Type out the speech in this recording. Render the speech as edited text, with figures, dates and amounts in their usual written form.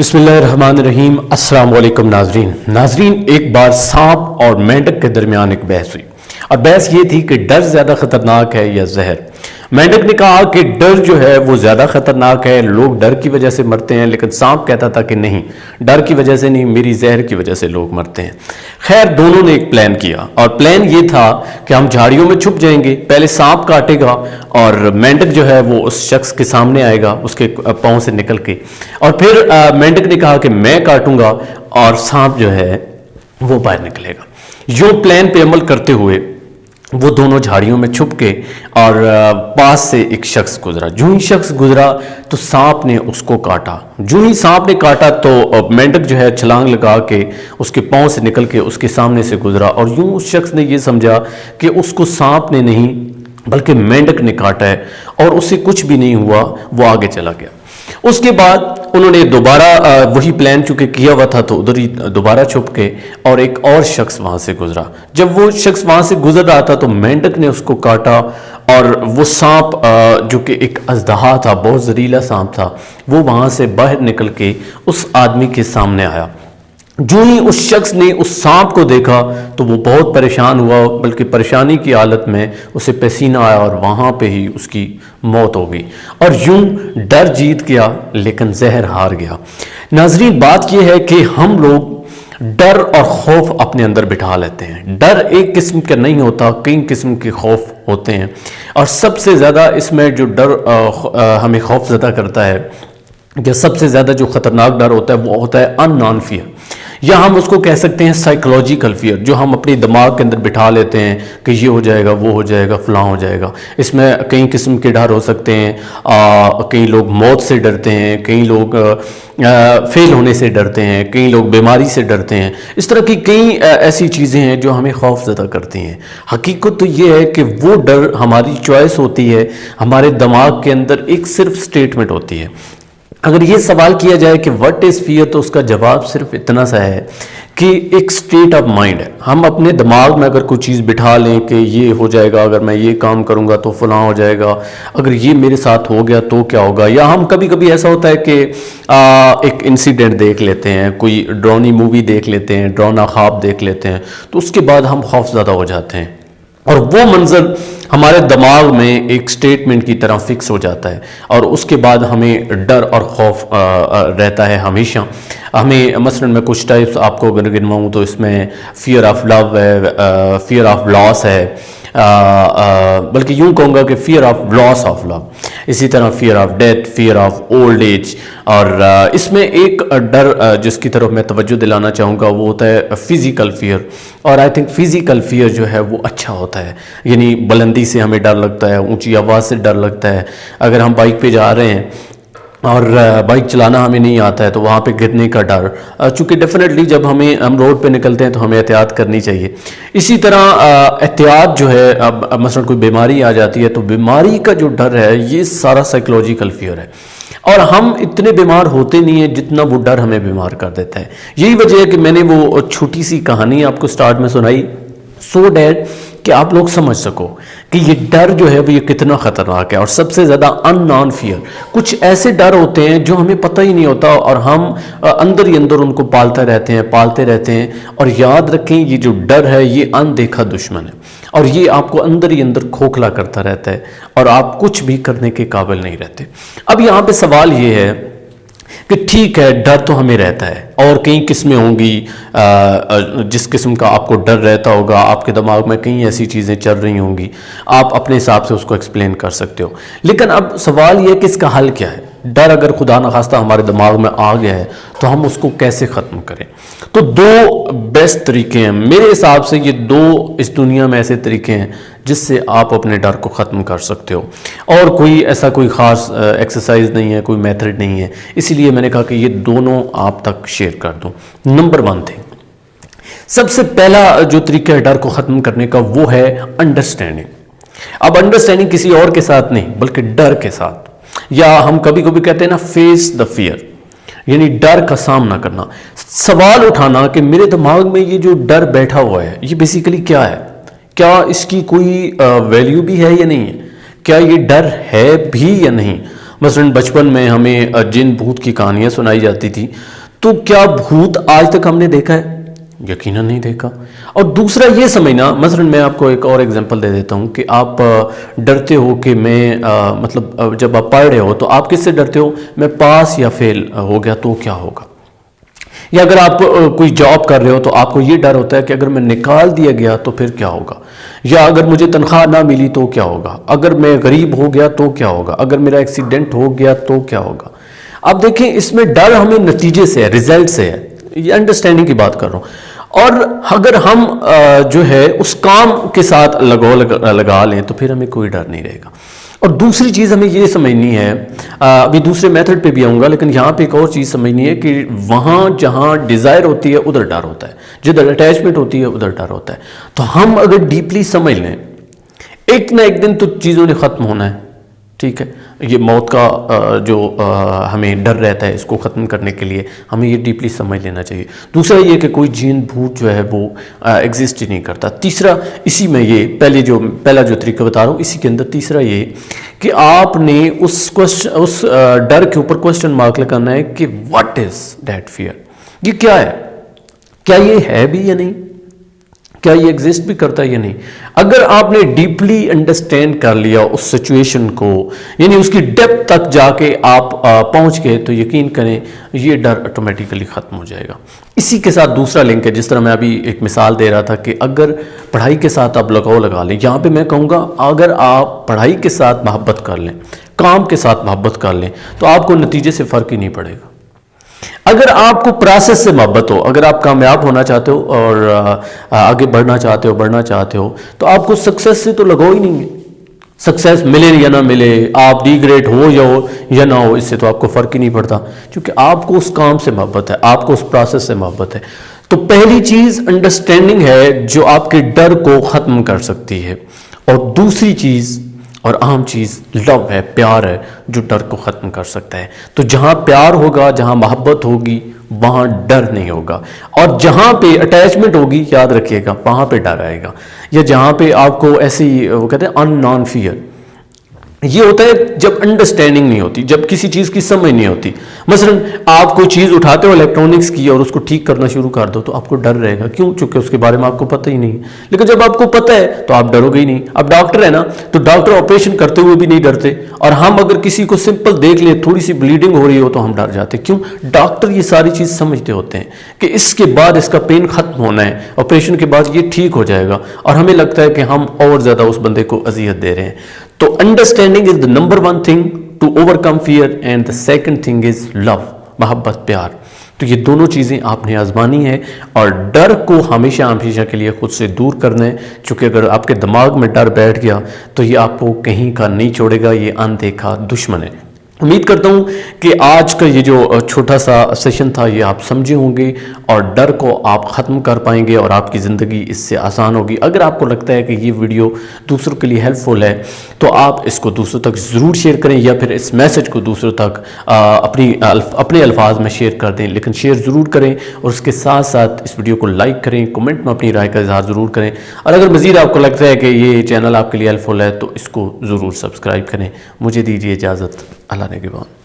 बिस्मिल्लाहिर्रहमानिर्रहीम। अस्सलाम वालेकुम नाजरीन, एक बार सांप और मेंढक के दरमियान एक बहस हुई और बहस ये थी कि डर ज़्यादा खतरनाक है या जहर। मेंढक ने कहा कि डर जो है वो ज़्यादा खतरनाक है, लोग डर की वजह से मरते हैं, लेकिन सांप कहता था कि नहीं, डर की वजह से नहीं, मेरी जहर की वजह से लोग मरते हैं। खैर, दोनों ने एक प्लान किया और प्लान ये था कि हम झाड़ियों में छुप जाएंगे, पहले सांप काटेगा और मेंढक जो है वो उस शख्स के सामने आएगा उसके पाँव से निकल के, और फिर मेंढक ने कहा कि मैं काटूंगा और सांप जो है वो बाहर निकलेगा। यूं प्लान पे अमल करते हुए वो दोनों झाड़ियों में छुप के और पास से एक शख्स गुजरा। जो ही शख्स गुजरा तो सांप ने उसको काटा। जो ही सांप ने काटा तो मेंढक जो है छलांग लगा के उसके पाँव से निकल के उसके सामने से गुजरा और यूं उस शख्स ने ये समझा कि उसको सांप ने नहीं बल्कि मेंढक ने काटा है और उससे कुछ भी नहीं हुआ, वो आगे चला गया। उसके बाद उन्होंने दोबारा वही प्लान चूंकि किया हुआ था तो उधर ही दोबारा छुप के और एक और शख्स वहां से गुजरा। जब वो शख्स वहां से गुजर रहा था तो मेंढक ने उसको काटा और वो सांप जो कि एक अजदहा था, बहुत जहरीला सांप था, वो वहां से बाहर निकल के उस आदमी के सामने आया। जो ही उस शख्स ने उस सांप को देखा तो वो बहुत परेशान हुआ, बल्कि परेशानी की हालत में उसे पसीना आया और वहाँ पे ही उसकी मौत हो गई। और यूं डर जीत गया लेकिन जहर हार गया। नाजरीन, बात यह है कि हम लोग डर और खौफ अपने अंदर बिठा लेते हैं। डर एक किस्म का नहीं होता, कई किस्म के खौफ होते हैं और सबसे ज़्यादा इसमें जो डर हमें खौफ ज़्यादा करता है, या सबसे ज़्यादा जो ख़तरनाक डर होता है वो होता है अननोन फियर, या हम उसको कह सकते हैं साइकोलॉजिकल फियर, जो हम अपने दिमाग के अंदर बिठा लेते हैं कि ये हो जाएगा, वो हो जाएगा, फलां हो जाएगा। इसमें कई किस्म के डर हो सकते हैं। कई लोग मौत से डरते हैं, कई लोग फेल होने से डरते हैं, कई लोग बीमारी से डरते हैं। इस तरह की कई ऐसी चीज़ें हैं जो हमें खौफ ज़्यादा करती हैं। हकीकत तो ये है कि वो डर हमारी चॉइस होती है, हमारे दिमाग के अंदर एक सिर्फ स्टेटमेंट होती है। अगर ये सवाल किया जाए कि व्हाट इज़ फियर, तो उसका जवाब सिर्फ इतना सा है कि एक स्टेट ऑफ माइंड है। हम अपने दिमाग में अगर कोई चीज़ बिठा लें कि ये हो जाएगा, अगर मैं ये काम करूँगा तो फलां हो जाएगा, अगर ये मेरे साथ हो गया तो क्या होगा। या हम कभी कभी ऐसा होता है कि एक इंसिडेंट देख लेते हैं, कोई डरावनी मूवी देख लेते हैं, डरावना ख्वाब देख लेते हैं, तो उसके बाद हम खौफ ज़्यादा हो जाते हैं और वो मंजर हमारे दिमाग में एक स्टेटमेंट की तरह फिक्स हो जाता है और उसके बाद हमें डर और खौफ रहता है हमेशा। हमें मसलन मैं कुछ टाइप्स आपको अगर गिनवाऊँ तो इसमें फियर ऑफ लव है, फियर ऑफ लॉस है, बल्कि यूं कहूँगा कि fear of loss of love, इसी तरह fear of death, fear of old age. और इसमें एक डर जिसकी तरफ मैं तवज्जो दिलाना चाहूँगा वो होता है फिज़िकल फियर। और आई थिंक फ़िज़िकल फियर जो है वो अच्छा होता है, यानी बुलंदी से हमें डर लगता है, ऊंची आवाज़ से डर लगता है। अगर हम बाइक पे जा रहे हैं और बाइक चलाना हमें नहीं आता है तो वहाँ पे गिरने का डर, चूँकि डेफिनेटली जब हम रोड पे निकलते हैं तो हमें एहतियात करनी चाहिए। इसी तरह एहतियात जो है, अब मसलन कोई बीमारी आ जाती है तो बीमारी का जो डर है ये सारा साइकोलॉजिकल फियर है और हम इतने बीमार होते नहीं हैं जितना वो डर हमें बीमार कर देता है। यही वजह है कि मैंने वो छोटी सी कहानी आपको स्टार्ट में सुनाई, सो डैट कि आप लोग समझ सको कि ये डर जो है वो ये कितना ख़तरनाक है। और सबसे ज़्यादा अननोन फियर, कुछ ऐसे डर होते हैं जो हमें पता ही नहीं होता और हम अंदर ही अंदर उनको पालते रहते हैं। और याद रखें, ये जो डर है ये अनदेखा दुश्मन है और ये आपको अंदर ही अंदर खोखला करता रहता है और आप कुछ भी करने के काबिल नहीं रहते। अब यहाँ पे सवाल ये है कि ठीक है, डर तो हमें रहता है और कई किस्में होंगी। जिस किस्म का आपको डर रहता होगा, आपके दिमाग में कई ऐसी चीज़ें चल रही होंगी, आप अपने हिसाब से उसको एक्सप्लेन कर सकते हो। लेकिन अब सवाल ये है कि इसका हल क्या है। डर अगर खुदा न खास्ता हमारे दिमाग में आ गया है तो हम उसको कैसे ख़त्म करें। तो दो बेस्ट तरीके हैं मेरे हिसाब से, ये दो इस दुनिया में ऐसे तरीके हैं जिससे आप अपने डर को ख़त्म कर सकते हो। और कोई ऐसा कोई ख़ास एक्सरसाइज नहीं है, कोई मेथड नहीं है, इसीलिए मैंने कहा कि ये दोनों आप तक शेयर कर दूं। नंबर 1 थिंग, सबसे पहला जो तरीका है डर को ख़त्म करने का वो है अंडरस्टैंडिंग। अब अंडरस्टैंडिंग किसी और के साथ नहीं बल्कि डर के साथ, या हम कभी कभी कहते हैं ना फेस द फियर, यानी डर का सामना करना। सवाल उठाना कि मेरे दिमाग में ये जो डर बैठा हुआ है ये बेसिकली क्या है, क्या इसकी कोई वैल्यू भी है या नहीं है, क्या ये डर है भी या नहीं। مثلا بچپن میں ہمیں جن بھوت کی کہانیاں سنائی جاتی تھی، تو کیا بھوت آج تک ہم نے دیکھا ہے؟ یقیناً نہیں دیکھا۔ اور دوسرا یہ سمجھنا، مثلا میں آپ کو ایک اور ایگزامپل دے دیتا ہوں کہ آپ ڈرتے ہو کہ میں مطلب جب آپ پڑھ رہے ہو تو آپ کس سے ڈرتے ہو؟ میں پاس یا فیل ہو گیا تو کیا ہوگا؟ یا اگر آپ کوئی جاب کر رہے ہو تو آپ کو یہ ڈر ہوتا ہے کہ اگر میں نکال دیا گیا تو پھر کیا ہوگا؟ یا اگر مجھے تنخواہ نہ ملی تو کیا ہوگا؟ اگر میں غریب ہو گیا تو کیا ہوگا؟ اگر میرا ایکسیڈنٹ ہو گیا تو کیا ہوگا؟ اب دیکھیں اس میں ڈر ہمیں نتیجے سے ہے، ریزلٹ سے ہے، یہ انڈرسٹینڈنگ کی بات کر رہا ہوں۔ اور اگر ہم جو ہے اس کام کے ساتھ لگا لیں تو پھر ہمیں کوئی ڈر نہیں رہے گا۔ اور دوسری چیز ہمیں یہ سمجھنی ہے، ابھی دوسرے میتھڈ پہ بھی آؤں گا، لیکن یہاں پہ ایک اور چیز سمجھنی ہے کہ وہاں جہاں ڈیزائر ہوتی ہے ادھر ڈر ہوتا ہے، جدھر اٹیچمنٹ ہوتی ہے ادھر ڈر ہوتا ہے۔ تو ہم اگر ڈیپلی سمجھ لیں، ایک نہ ایک دن تو چیزوں نے ختم ہونا ہے، ٹھیک ہے؟ یہ موت کا جو ہمیں ڈر رہتا ہے، اس کو ختم کرنے کے لیے ہمیں یہ ڈیپلی سمجھ لینا چاہیے۔ دوسرا یہ کہ کوئی جین بھوت جو ہے وہ ایگزسٹ ہی نہیں کرتا۔ تیسرا اسی میں یہ پہلا جو طریقہ بتا رہا ہوں، اسی کے اندر تیسرا یہ کہ آپ نے اس ڈر کے اوپر کوسچن مارک لگانا ہے کہ واٹ از دیٹ فیئر؟ یہ کیا ہے؟ کیا یہ ہے بھی یا نہیں؟ کیا یہ ایگزسٹ بھی کرتا ہے یا نہیں؟ اگر آپ نے ڈیپلی انڈرسٹینڈ کر لیا اس سچویشن کو، یعنی اس کی ڈیپتھ تک جا کے آپ پہنچ گئے، تو یقین کریں یہ ڈر آٹومیٹیکلی ختم ہو جائے گا۔ اسی کے ساتھ دوسرا لنک ہے، جس طرح میں ابھی ایک مثال دے رہا تھا کہ اگر پڑھائی کے ساتھ آپ لگا لیں، یہاں پہ میں کہوں گا اگر آپ پڑھائی کے ساتھ محبت کر لیں، کام کے ساتھ محبت کر لیں، تو آپ کو نتیجے سے فرق ہی نہیں پڑے گا۔ اگر آپ کو پروسیس سے محبت ہو، اگر آپ کامیاب ہونا چاہتے ہو اور آگے بڑھنا چاہتے ہو تو آپ کو سکسیس سے تو لگاؤ ہی نہیں ہے۔ سکسیس ملے یا نہ ملے، آپ ڈی گریڈ ہو یا نہ ہو، اس سے تو آپ کو فرق ہی نہیں پڑتا، کیونکہ آپ کو اس کام سے محبت ہے، آپ کو اس پروسیس سے محبت ہے۔ تو پہلی چیز انڈرسٹینڈنگ ہے جو آپ کے ڈر کو ختم کر سکتی ہے، اور دوسری چیز اور اہم چیز لو ہے، پیار ہے، جو ڈر کو ختم کر سکتا ہے۔ تو جہاں پیار ہوگا، جہاں محبت ہوگی، وہاں ڈر نہیں ہوگا، اور جہاں پہ اٹیچمنٹ ہوگی، یاد رکھیے گا، وہاں پہ ڈر آئے گا۔ یا جہاں پہ آپ کو ایسی وہ کہتے ہیں ان نان فیئر، یہ ہوتا ہے جب انڈرسٹینڈنگ نہیں ہوتی، جب کسی چیز کی سمجھ نہیں ہوتی۔ مثلا آپ کوئی چیز اٹھاتے ہو الیکٹرانکس کی اور اس کو ٹھیک کرنا شروع کر دو تو آپ کو ڈر رہے گا، کیوں؟ چونکہ اس کے بارے میں آپ کو پتہ ہی نہیں ہے۔ لیکن جب آپ کو پتہ ہے تو آپ ڈرو گے ہی نہیں۔ اب ڈاکٹر ہے نا، تو ڈاکٹر آپریشن کرتے ہوئے بھی نہیں ڈرتے، اور ہم اگر کسی کو سمپل دیکھ لیں، تھوڑی سی بلیڈنگ ہو رہی ہو تو ہم ڈر جاتے، کیوں؟ ڈاکٹر یہ ساری چیز سمجھتے ہوتے ہیں کہ اس کے بعد اس کا پین ختم ہونا ہے، آپریشن کے بعد یہ ٹھیک ہو جائے گا، اور ہمیں لگتا ہے کہ ہم اور زیادہ اس بندے کو اذیت دے رہے ہیں۔ تو understanding is the number one thing to overcome fear, and the second thing is love، محبت، پیار۔ تو یہ دونوں چیزیں آپ نے آزمانی ہے، اور ڈر کو ہمیشہ کے لیے خود سے دور کرنا ہے، چونکہ اگر آپ کے دماغ میں ڈر بیٹھ گیا تو یہ آپ کو کہیں کا نہیں چھوڑے گا، یہ اندیکھا دشمن ہے۔ امید کرتا ہوں کہ آج کا یہ جو چھوٹا سا سیشن تھا یہ آپ سمجھے ہوں گے، اور ڈر کو آپ ختم کر پائیں گے، اور آپ کی زندگی اس سے آسان ہوگی۔ اگر آپ کو لگتا ہے کہ یہ ویڈیو دوسروں کے لیے ہیلپ فل ہے تو آپ اس کو دوسروں تک ضرور شیئر کریں، یا پھر اس میسج کو دوسروں تک اپنے الفاظ میں شیئر کر دیں، لیکن شیئر ضرور کریں، اور اس کے ساتھ ساتھ اس ویڈیو کو لائک کریں، کمنٹ میں اپنی رائے کا اظہار ضرور کریں، اور اگر مزید آپ کو لگتا ہے کہ یہ چینل آپ کے لیے ہیلپ فل ہے تو اس کو ضرور سبسکرائب کریں۔ مجھے دیجیے اجازت، اللہ نگہبان۔